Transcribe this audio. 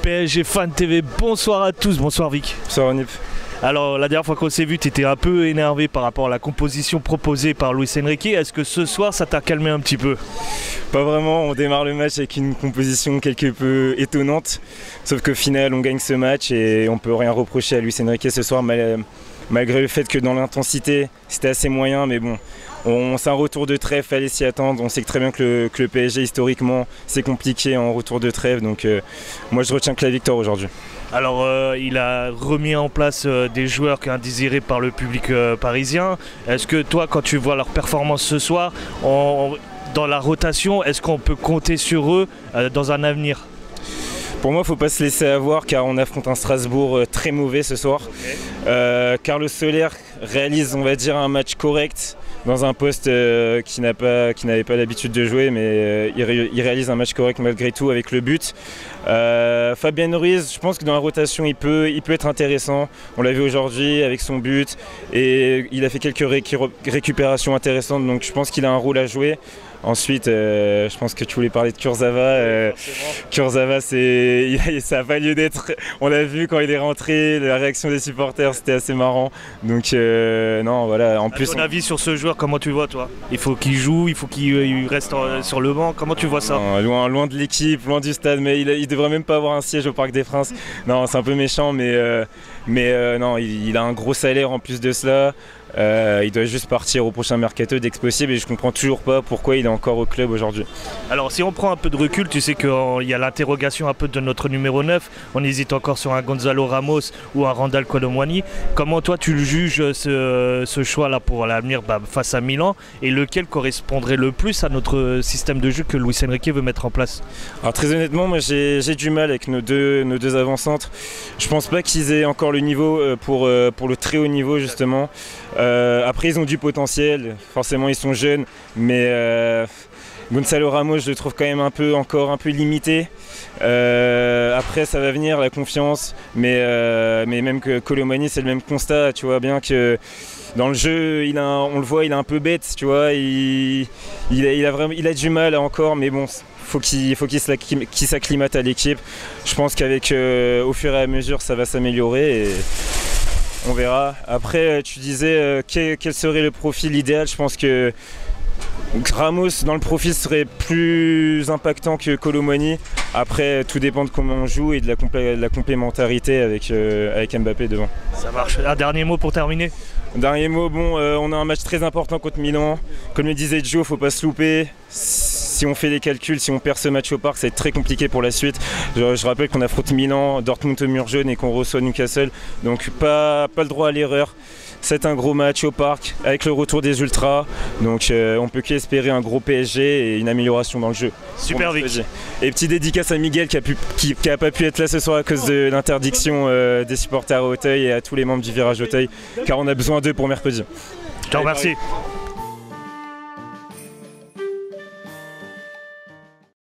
PSG Fan TV, bonsoir à tous, bonsoir Vic. Bonsoir Onip. Alors la dernière fois qu'on s'est vu, tu étais un peu énervé par rapport à la composition proposée par Luis Enrique. Est-ce que ce soir ça t'a calmé un petit peu? Pas vraiment, on démarre le match avec une composition quelque peu étonnante. Sauf qu'au final on gagne ce match et on peut rien reprocher à Luis Enrique ce soir malgré le fait que dans l'intensité c'était assez moyen, mais bon. C'est un retour de trêve, fallait s'y attendre. On sait très bien que le PSG historiquement c'est compliqué en retour de trêve, donc moi je retiens que la victoire aujourd'hui. Alors il a remis en place des joueurs indésirés par le public parisien. Est-ce que toi, quand tu vois leur performance ce soir, dans la rotation, est-ce qu'on peut compter sur eux dans un avenir? Pour moi, il ne faut pas se laisser avoir car on affronte un Strasbourg très mauvais ce soir. Okay. Carlos Soler réalise, on va dire, un match correct dans un poste qui n'avait pas l'habitude de jouer, mais il réalise un match correct malgré tout avec le but. Fabien Ruiz, je pense que dans la rotation, il peut être intéressant. On l'a vu aujourd'hui avec son but et il a fait quelques récupérations intéressantes, donc je pense qu'il a un rôle à jouer. Ensuite, je pense que tu voulais parler de Kurzawa. Kurzawa, ça n'a pas lieu d'être. On l'a vu quand il est rentré, la réaction des supporters, c'était assez marrant. Donc, non, voilà. En plus, ton avis sur ce joueur, comment tu le vois, toi? Il faut qu'il joue, il faut qu'il reste sur le banc. Comment tu vois ça? Non, loin de l'équipe, loin du stade, mais il devrait même pas avoir un siège au Parc des Princes. Non, c'est un peu méchant, mais non, il a un gros salaire en plus de cela. Il doit juste partir au prochain mercato dès que possible et je comprends toujours pas pourquoi il est encore au club aujourd'hui. Alors si on prend un peu de recul, tu sais qu'il y a l'interrogation un peu de notre numéro 9, on hésite encore sur un Gonzalo Ramos ou un Randal Kolo Muani. Comment toi tu le juges ce choix là pour l'avenir face à Milan, et lequel correspondrait le plus à notre système de jeu que Luis Enrique veut mettre en place? Alors très honnêtement, moi j'ai du mal avec nos deux avant-centres. Je pense pas qu'ils aient encore le niveau pour le très haut niveau justement. Après ils ont du potentiel, forcément ils sont jeunes, mais Gonzalo Ramos je le trouve quand même encore un peu limité. Après ça va venir, la confiance, mais même que Kolo Muani c'est le même constat, tu vois bien que dans le jeu on le voit, il est un peu bête, tu vois, il a du mal encore, mais bon. Faut qu'il s'acclimate à l'équipe. Je pense qu'avec au fur et à mesure ça va s'améliorer et on verra. Après tu disais quel serait le profil idéal. Je pense que Ramos dans le profil serait plus impactant que Kolo Muani. Après tout dépend de comment on joue et de la complémentarité avec Mbappé devant. Ça marche. Un dernier mot pour terminer? Dernier mot, bon, on a un match très important contre Milan. Comme le disait Joe, faut pas se louper. Si on fait les calculs, si on perd ce match au Parc, ça va être très compliqué pour la suite. Je rappelle qu'on affronte Milan, Dortmund au mur jaune et qu'on reçoit Newcastle. Donc pas le droit à l'erreur. C'est un gros match au Parc avec le retour des Ultras. Donc on peut qu'espérer un gros PSG et une amélioration dans le jeu. Super Vic. Et petite dédicace à Miguel qui a pas pu être là ce soir à cause de l'interdiction des supporters à Auteuil et à tous les membres du Virage Auteuil, car on a besoin d'eux pour mercredi. Je te remercie.